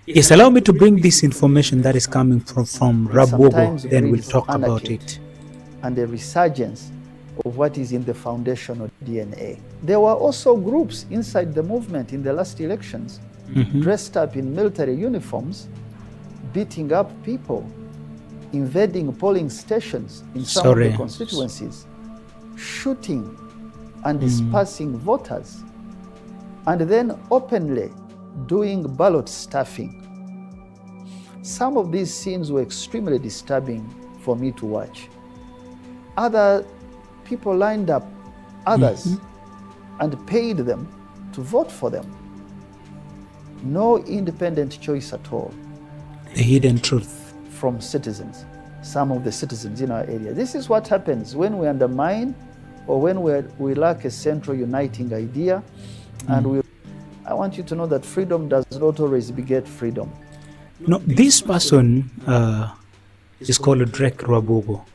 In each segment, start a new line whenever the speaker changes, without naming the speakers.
Yes, allow me to bring this information that is coming from Rabogo,
sometimes
then we'll
breeds
talk about
anarchy
it.
and a resurgence of what is in the foundational DNA. There were also groups inside the movement in the last elections, dressed up in military uniforms, beating up people, invading polling stations in some of the constituencies, shooting and dispersing voters, and then openly doing ballot stuffing. Some of these scenes were extremely disturbing for me to watch. Other people lined up others and paid them to vote for them. No independent choice at all.
The hidden truth.
From citizens, some of the citizens in our area. This is what happens when we undermine or when we lack a central uniting idea. And I want you to know that freedom does not always beget freedom.
No, this person is called Drake Rabogo,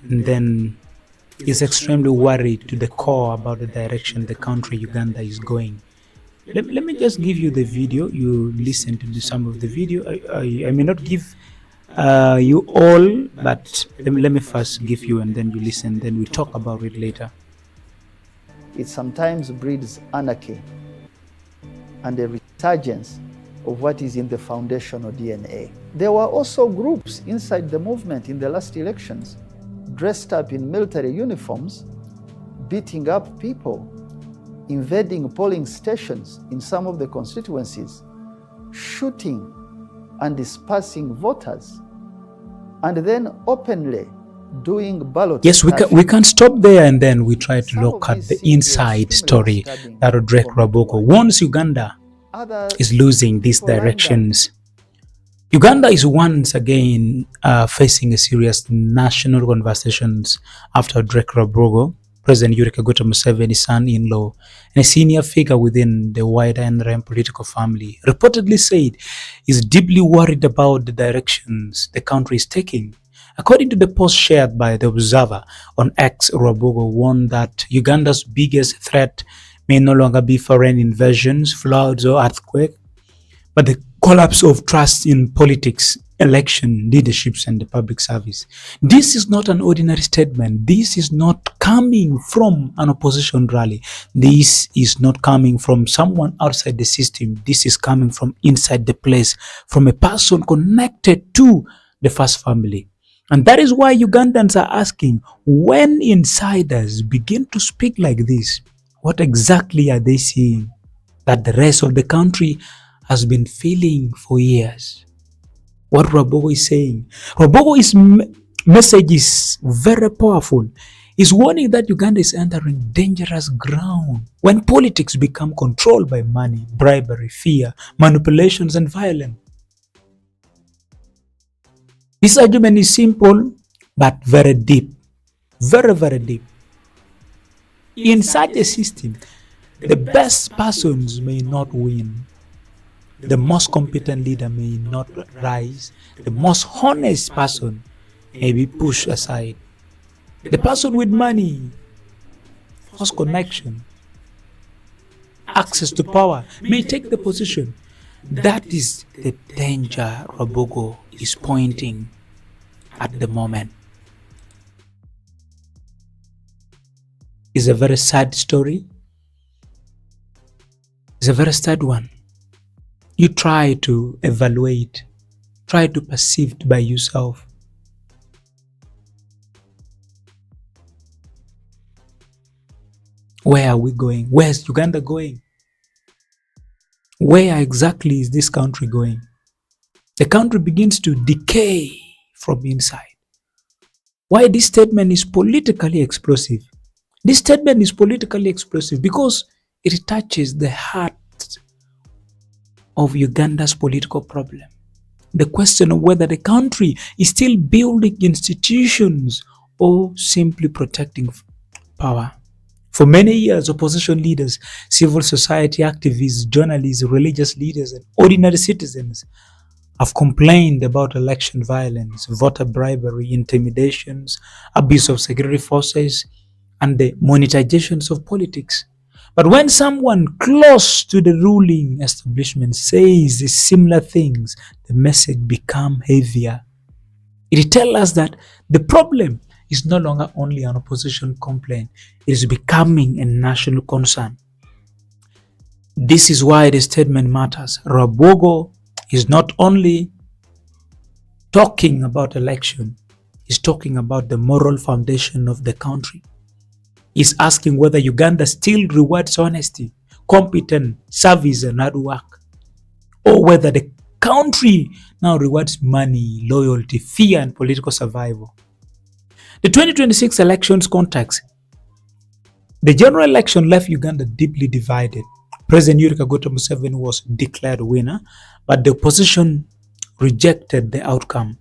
and then is extremely worried to the core about the direction the country Uganda is going. Let me just give you the video. You listen to some of the video. I may not give you all, but let me first give you, and then you listen, then we talk about it later.
It sometimes breeds anarchy and a resurgence of what is in the foundational DNA. There were also groups inside the movement in the last elections, dressed up in military uniforms, beating up people, invading polling stations in some of the constituencies, shooting and dispersing voters, and then openly doing ballot.
Yes, we can stop there, and then we try to look at the inside story that Drake Rabogo warns Uganda is losing these directions. Uganda is once again facing a serious national conversations after Drake Rabogo, President Museveni's son-in-law, and a senior figure within the wider NRM political family, reportedly said is deeply worried about the directions the country is taking. According to the post shared by The Observer on X, Rabogo warned that Uganda's biggest threat may no longer be foreign invasions, floods, or earthquakes, but the collapse of trust in politics, election, leaderships, and the public service. This is not an ordinary statement. This is not coming from an opposition rally. This is not coming from someone outside the system. This is coming from inside the place, from a person connected to the first family. And that is why Ugandans are asking, when insiders begin to speak like this, what exactly are they seeing that the rest of the country has been feeling for years? What Rabogo is saying. Rabogo's message is very powerful. He's warning that Uganda is entering dangerous ground when politics become controlled by money, bribery, fear, manipulations, and violence. This argument is simple but very deep. Very, very deep. In such a system, the best persons may not win. The most competent leader may not rise. The most honest person may be pushed aside. The person with money, first connection, access to power may take the position. That is the danger Rabogo is pointing at the moment. It's a very sad story. It's a very sad one. You try to evaluate, try to perceive it by yourself. Where are we going? Where is Uganda going? Where exactly is this country going? The country begins to decay from inside. Why this statement is politically explosive? This statement is politically explosive because it touches the heart of Uganda's political problem. The question of whether the country is still building institutions or simply protecting power. For many years, opposition leaders, civil society activists, journalists, religious leaders, and ordinary citizens have complained about election violence, voter bribery, intimidations, abuse of security forces, and the monetizations of politics. But when someone close to the ruling establishment says similar things, the message becomes heavier. It tells us that the problem is no longer only an opposition complaint, it is becoming a national concern. This is why the statement matters. Rabogo is not only talking about election, he's talking about the moral foundation of the country. He's asking whether Uganda still rewards honesty, competence, service, and hard work, or whether the country now rewards money, loyalty, fear, and political survival. The 2026 elections context. The general election left Uganda deeply divided. President Yoweri Museveni was declared winner, but the opposition rejected the outcome.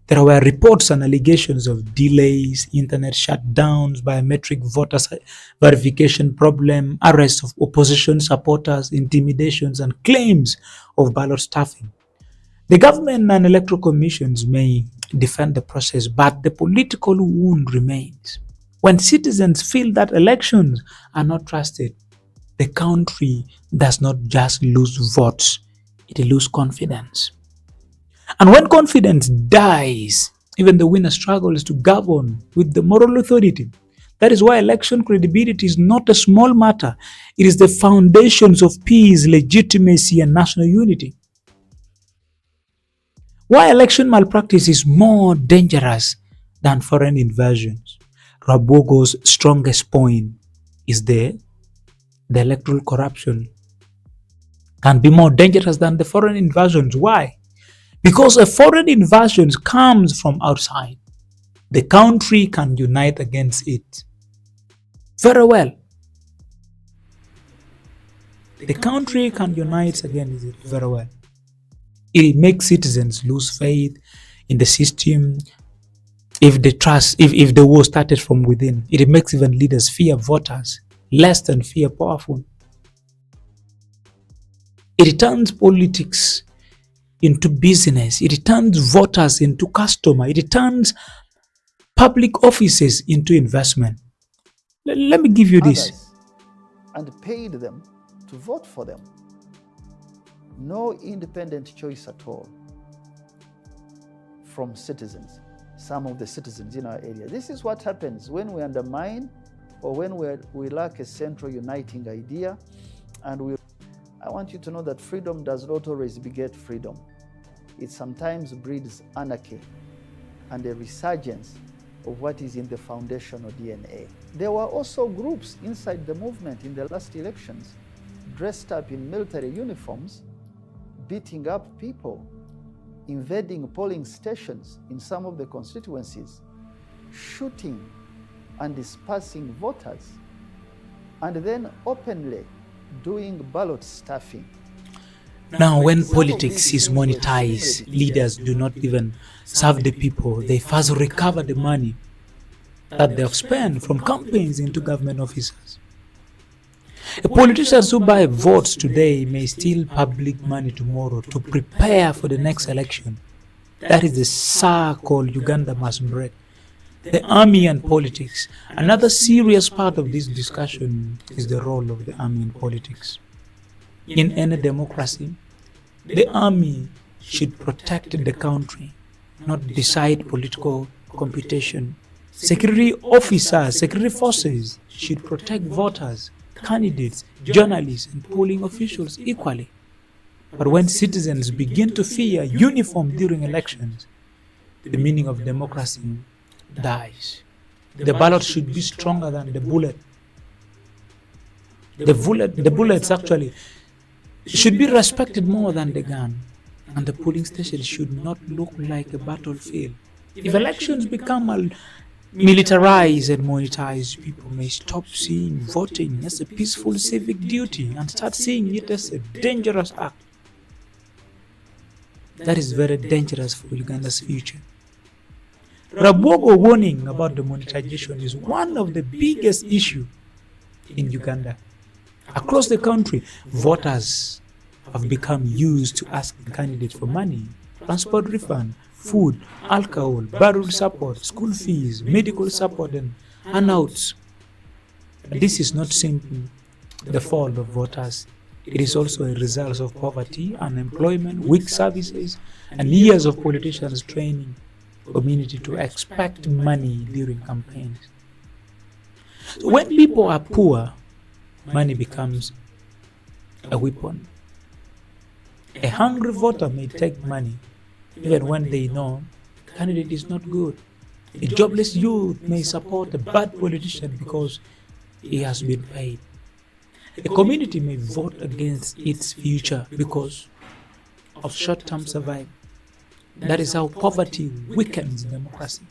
There were reports and allegations of delays, internet shutdowns, biometric voters verification problem, arrests of opposition supporters, intimidations, and claims of ballot stuffing. The government and electoral commissions may defend the process, but the political wound remains. When citizens feel that elections are not trusted, the country does not just lose votes, it loses confidence. And when confidence dies, even the winner struggles to govern with the moral authority. That is why election credibility is not a small matter. It is the foundations of peace, legitimacy, and national unity. Why election malpractice is more dangerous than foreign invasions. Rabogo's strongest point is the electoral corruption can be more dangerous than the foreign invasions. Why? Because a foreign invasion comes from outside. The country can unite against it. Very well. The country can unite against it very well. It makes citizens lose faith in the system. If the war started from within, it makes even leaders fear voters less than fear powerful. It turns politics into business. It turns voters into customer. It turns public offices into investment. Let me give you this.
And paid them to vote for them. No independent choice at all from citizens, some of the citizens in our area. This is what happens when we undermine or when we lack a central uniting idea. And I want you to know that freedom does not always beget freedom. It sometimes breeds anarchy and a resurgence of what is in the foundational DNA. There were also groups inside the movement in the last elections, dressed up in military uniforms, beating up people, invading polling stations in some of the constituencies, shooting and dispersing voters, and then openly doing ballot stuffing.
Now, when politics is monetized, leaders do not even serve the people. They first recover the money that they have spent from campaigns into government offices. Politicians who buy votes today may steal public money tomorrow to prepare for the next election. That is the circle Uganda must break. The army and politics. Another serious part of this discussion is the role of the army in politics. In any democracy, the army should protect the country, not decide political computation. Security officers, security forces should protect voters, candidates, journalists, and polling officials equally. But when citizens begin to fear uniform during elections, the meaning of democracy dies. The ballot should be stronger than the bullet. The bullets actually should be respected more than the gun, and the polling station should not look like a battlefield. If elections become militarized and monetized, people may stop seeing voting as a peaceful civic duty and start seeing it as a dangerous act. That is very dangerous for Uganda's future. Rabogo warning about the monetization is one of the biggest issues in Uganda. Across the country, voters have become used to asking candidates for money, transport refund, food, alcohol, burial support, school fees, medical support, and handouts. This is not simple. the fall of voters. It is also a result of poverty, unemployment, weak services, and years of politicians training community to expect money during campaigns. So when people are poor, money becomes a weapon. A hungry voter may take money even when they know the candidate is not good. A jobless youth may support a bad politician because he has been paid. A community may vote against its future because of short-term survival. That is how poverty weakens democracy.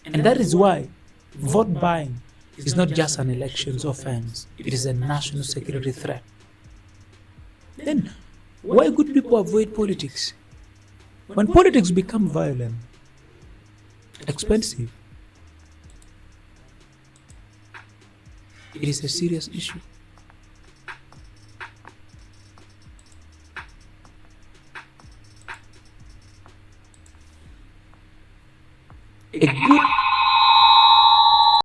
And that is why vote buying is not just an elections offense, it is a national security threat. Then, why good people avoid politics? When politics become violent, expensive, it is a serious issue. A good